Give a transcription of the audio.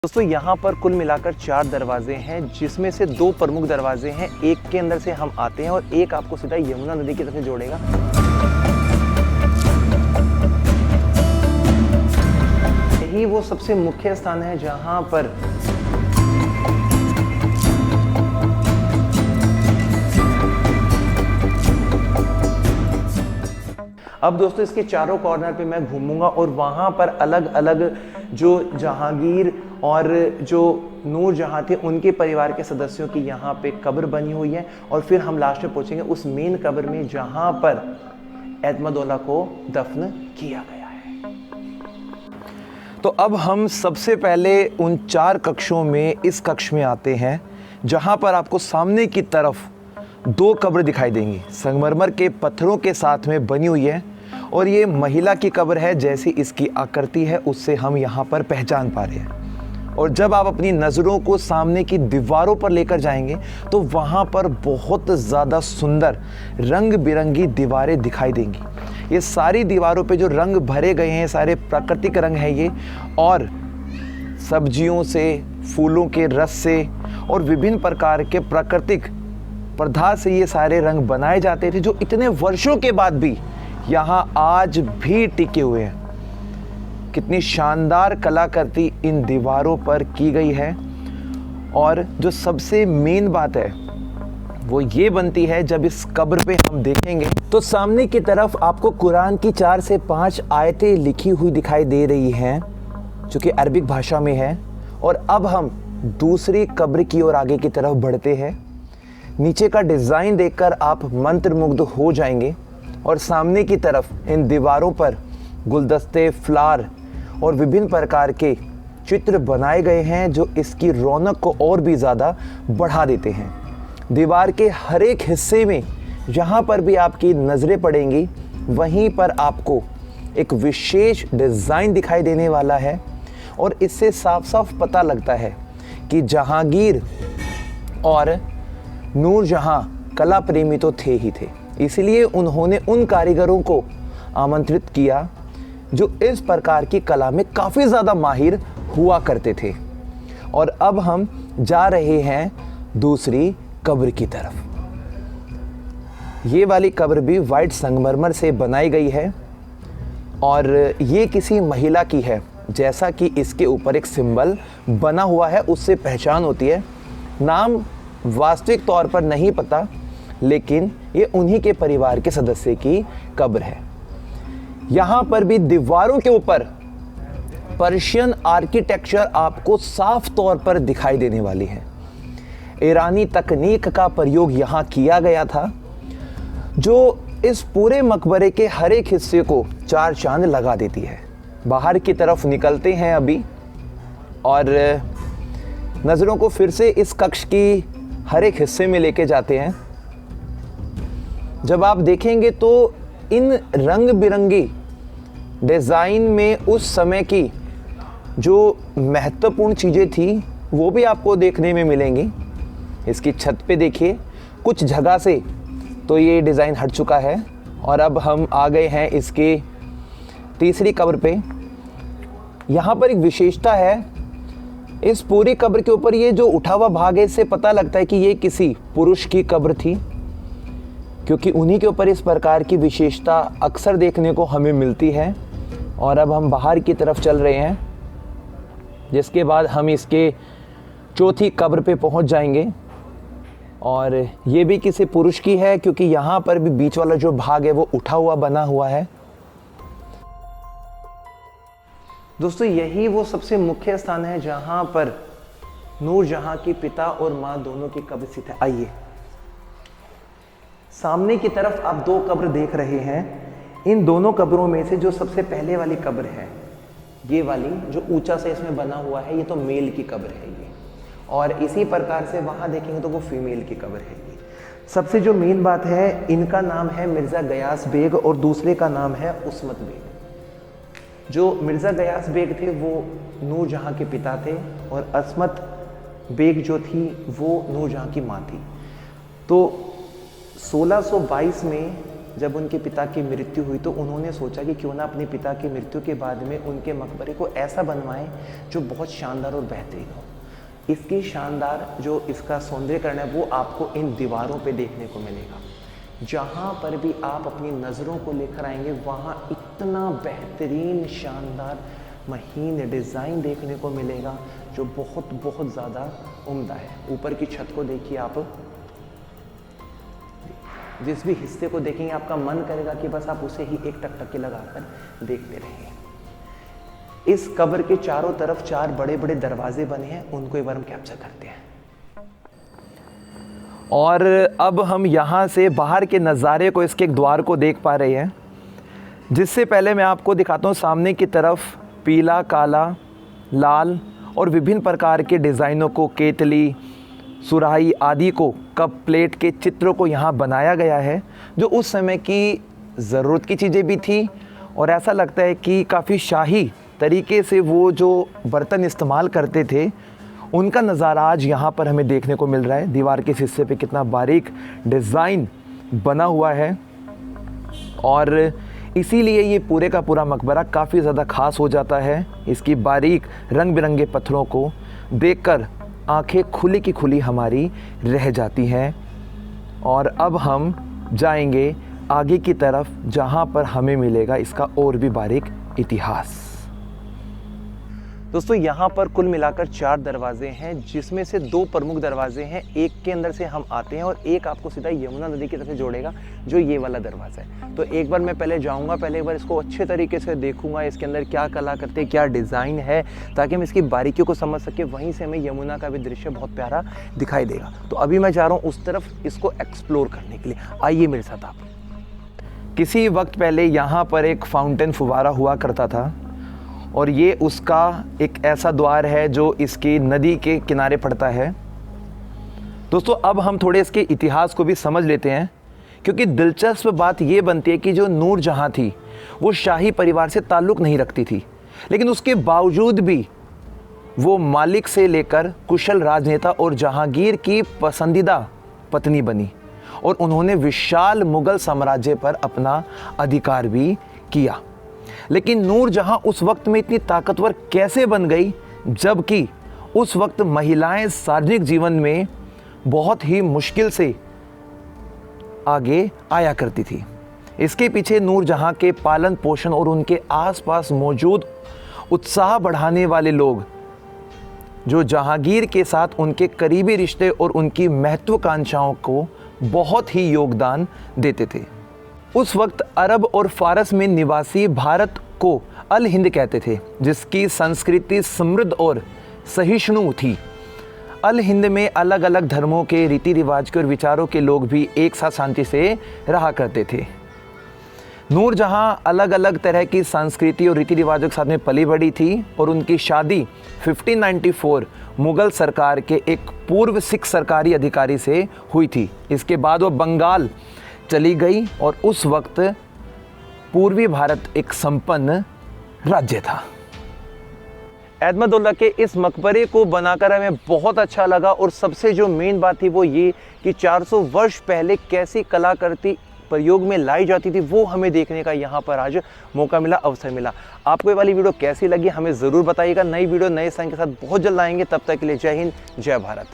दोस्तों यहाँ पर कुल मिलाकर 4 दरवाजे हैं, जिसमें से 2 प्रमुख दरवाजे हैं। एक के अंदर से हम आते हैं और एक आपको सीधा यमुना नदी की तरफ से जोड़ेगा। यही वो सबसे मुख्य स्थान है जहाँ पर अब दोस्तों इसके चारों कॉर्नर पे मैं घूमूंगा और वहाँ पर अलग अलग जो जहांगीर और जो नूरजहां थे उनके परिवार के सदस्यों की यहाँ पे कब्र बनी हुई है। और फिर हम लास्ट में पहुँचेंगे उस मेन कब्र में जहाँ पर अहमदुल्लाह को दफन किया गया है। तो अब हम सबसे पहले उन 4 कक्षों में इस कक्ष में आते हैं, जहाँ पर आपको सामने की तरफ 2 कब्र दिखाई देंगी, संगमरमर के पत्थरों के साथ में बनी हुई है। और ये महिला की कब्र है, जैसी इसकी आकृति है उससे हम यहाँ पर पहचान पा रहे हैं। और जब आप अपनी नज़रों को सामने की दीवारों पर लेकर जाएंगे तो वहाँ पर बहुत ज़्यादा सुंदर रंग बिरंगी दीवारें दिखाई देंगी। ये सारी दीवारों पे जो रंग भरे गए हैं सारे प्राकृतिक रंग हैं ये, और सब्जियों से, फूलों के रस से और विभिन्न प्रकार के प्राकृतिक पदार्थ से ये सारे रंग बनाए जाते थे, जो इतने वर्षों के बाद भी यहाँ आज भी टिके हुए हैं। कितनी शानदार कलाकृति इन दीवारों पर की गई है। और जो सबसे मेन बात है वो ये बनती है, जब इस कब्र पे हम देखेंगे तो सामने की तरफ आपको कुरान की 4 से 5 आयतें लिखी हुई दिखाई दे रही हैं, जो कि अरबिक भाषा में है। और अब हम दूसरी कब्र की ओर आगे की तरफ बढ़ते हैं। नीचे का डिज़ाइन देखकर आप मंत्रमुग्ध हो जाएंगे। और सामने की तरफ इन दीवारों पर गुलदस्ते, फ्लावर और विभिन्न प्रकार के चित्र बनाए गए हैं, जो इसकी रौनक को और भी ज़्यादा बढ़ा देते हैं। दीवार के हर एक हिस्से में जहाँ पर भी आपकी नज़रें पड़ेंगी वहीं पर आपको एक विशेष डिज़ाइन दिखाई देने वाला है। और इससे साफ साफ पता लगता है कि जहांगीर और नूरजहां कला प्रेमी तो थे ही थे, इसलिए उन्होंने उन कारीगरों को आमंत्रित किया जो इस प्रकार की कला में काफ़ी ज़्यादा माहिर हुआ करते थे। और अब हम जा रहे हैं दूसरी कब्र की तरफ। ये वाली कब्र भी वाइट संगमरमर से बनाई गई है और ये किसी महिला की है, जैसा कि इसके ऊपर एक सिंबल बना हुआ है उससे पहचान होती है। नाम वास्तविक तौर पर नहीं पता, लेकिन ये उन्हीं के परिवार के सदस्य की कब्र है। यहाँ पर भी दीवारों के ऊपर पर्शियन आर्किटेक्चर आपको साफ तौर पर दिखाई देने वाली है। ईरानी तकनीक का प्रयोग यहाँ किया गया था, जो इस पूरे मकबरे के हर एक हिस्से को 4 चांद लगा देती है। बाहर की तरफ निकलते हैं अभी और नज़रों को फिर से इस कक्ष की हर एक हिस्से में लेके जाते हैं। जब आप देखेंगे तो इन रंग बिरंगी डिज़ाइन में उस समय की जो महत्वपूर्ण चीज़ें थी वो भी आपको देखने में मिलेंगी। इसकी छत पे देखिए, कुछ जगह से तो ये डिज़ाइन हट चुका है। और अब हम आ गए हैं इसके तीसरी कब्र पे। यहाँ पर एक विशेषता है, इस पूरी कब्र के ऊपर ये जो उठा हुआ भाग है, इससे पता लगता है कि ये किसी पुरुष की कब्र थी, क्योंकि उन्हीं के ऊपर इस प्रकार की विशेषता अक्सर देखने को हमें मिलती है। और अब हम बाहर की तरफ चल रहे हैं, जिसके बाद हम इसके चौथी कब्र पे पहुंच जाएंगे। और ये भी किसी पुरुष की है, क्योंकि यहाँ पर भी बीच वाला जो भाग है वो उठा हुआ बना हुआ है। दोस्तों यही वो सबसे मुख्य स्थान है जहाँ पर नूरजहां के पिता और माँ दोनों की कब्र स्थित है। आइए, सामने की तरफ आप 2 कब्र देख रहे हैं। इन दोनों कब्रों में से जो सबसे पहले वाली कब्र है, ये वाली जो ऊंचा से इसमें बना हुआ है, ये तो मेल की कब्र है ये। और इसी प्रकार से वहाँ देखेंगे तो वो फीमेल की कब्र है ये। सबसे जो मेन बात है, इनका नाम है मिर्ज़ा गयास बेग और दूसरे का नाम है उस्मत बेग। जो मिर्ज़ा गयास बेग थे वो नूरजहां के पिता थे और अस्मत बेग जो थी वो नूरजहां की माँ थी। तो 1622 में जब उनके पिता की मृत्यु हुई तो उन्होंने सोचा कि क्यों ना अपने पिता की मृत्यु के बाद में उनके मकबरे को ऐसा बनवाएं जो बहुत शानदार और बेहतरीन हो। इसकी शानदार जो इसका सौंदर्यकरण है वो आपको इन दीवारों पे देखने को मिलेगा। जहाँ पर भी आप अपनी नज़रों को लेकर आएंगे वहाँ इतना बेहतरीन शानदार महीन डिज़ाइन देखने को मिलेगा जो बहुत बहुत ज़्यादा उम्दा है। ऊपर की छत को देखिए आप, जिस भी हिस्से को देखेंगे आपका मन करेगा कि बस आप उसे ही एक टकटकी लगाकर देखते रहिए। इस कब्र के चारों तरफ 4 बड़े बड़े दरवाजे बने हैं, उनको एक बार हम कैप्चर करते हैं। और अब हम यहाँ से बाहर के नज़ारे को, इसके एक द्वार को देख पा रहे हैं। जिससे पहले मैं आपको दिखाता हूँ, सामने की तरफ पीला, काला, लाल और विभिन्न प्रकार के डिज़ाइनों को, केतली, सुराही आदि को, कप प्लेट के चित्रों को यहाँ बनाया गया है, जो उस समय की ज़रूरत की चीज़ें भी थी और ऐसा लगता है कि काफ़ी शाही तरीके से वो जो बर्तन इस्तेमाल करते थे उनका नज़ारा आज यहाँ पर हमें देखने को मिल रहा है। दीवार के इस हिस्से पे कितना बारीक डिज़ाइन बना हुआ है और इसीलिए ये पूरे का पूरा मकबरा काफ़ी ज़्यादा ख़ास हो जाता है। इसकी बारीक रंग बिरंगे पत्थरों को देखकर आंखें खुली की खुली हमारी रह जाती हैं। और अब हम जाएंगे आगे की तरफ जहाँ पर हमें मिलेगा इसका और भी बारीक इतिहास। दोस्तों यहाँ पर कुल मिलाकर 4 दरवाजे हैं, जिसमें से 2 प्रमुख दरवाजे हैं। एक के अंदर से हम आते हैं और एक आपको सीधा यमुना नदी की तरफ से जोड़ेगा, जो ये वाला दरवाज़ा है। तो एक बार मैं पहले जाऊँगा, पहले एक बार इसको अच्छे तरीके से देखूँगा, इसके अंदर क्या कलाकृति, क्या डिज़ाइन है, ताकि हम इसकी बारीकियों को समझ सकें। वहीं से हमें यमुना का भी दृश्य बहुत प्यारा दिखाई देगा। तो अभी मैं जा रहा हूँ उस तरफ इसको एक्सप्लोर करने के लिए। आइए मेरे साथ आप। किसी वक्त पहले यहाँ पर एक फाउंटेन फुवारा हुआ करता था और ये उसका एक ऐसा द्वार है जो इसकी नदी के किनारे पड़ता है। दोस्तों अब हम थोड़े इसके इतिहास को भी समझ लेते हैं, क्योंकि दिलचस्प बात ये बनती है कि जो नूरजहाँ थी वो शाही परिवार से ताल्लुक़ नहीं रखती थी, लेकिन उसके बावजूद भी वो मालिक से लेकर कुशल राजनेता और जहांगीर की पसंदीदा पत्नी बनी और उन्होंने विशाल मुगल साम्राज्य पर अपना अधिकार भी किया। लेकिन नूरजहाँ उस वक्त में इतनी ताकतवर कैसे बन गई, जबकि उस वक्त महिलाएं सार्वजनिक जीवन में बहुत ही मुश्किल से आगे आया करती थी। इसके पीछे नूरजहाँ के पालन पोषण और उनके आसपास मौजूद उत्साह बढ़ाने वाले लोग, जो जहांगीर के साथ उनके करीबी रिश्ते और उनकी महत्वाकांक्षाओं को बहुत ही योगदान देते थे। उस वक्त अरब और फारस में निवासी भारत को अल हिंद कहते थे, जिसकी संस्कृति समृद्ध और सहिष्णु थी। अल हिंद में अलग अलग धर्मों के, रीति रिवाज के और विचारों के लोग भी एक साथ शांति से रहा करते थे। नूरजहाँ अलग अलग तरह की संस्कृति और रीति रिवाजों के साथ में पली बढ़ी थी और उनकी शादी 1594 मुगल सरकार के एक पूर्व सिख सरकारी अधिकारी से हुई थी। इसके बाद वो बंगाल चली गई और उस वक्त पूर्वी भारत एक संपन्न राज्य था। अहमदुल्ला के इस मकबरे को बनाकर हमें बहुत अच्छा लगा और सबसे जो मेन बात थी वो ये कि 400 वर्ष पहले कैसी कलाकृति प्रयोग में लाई जाती थी, वो हमें देखने का यहाँ पर आज मौका मिला, अवसर मिला। आपको ये वाली वीडियो कैसी लगी हमें ज़रूर बताइएगा। नई वीडियो नए साइन के साथ बहुत जल्द आएंगे। तब तक के लिए जय हिंद, जय भारत।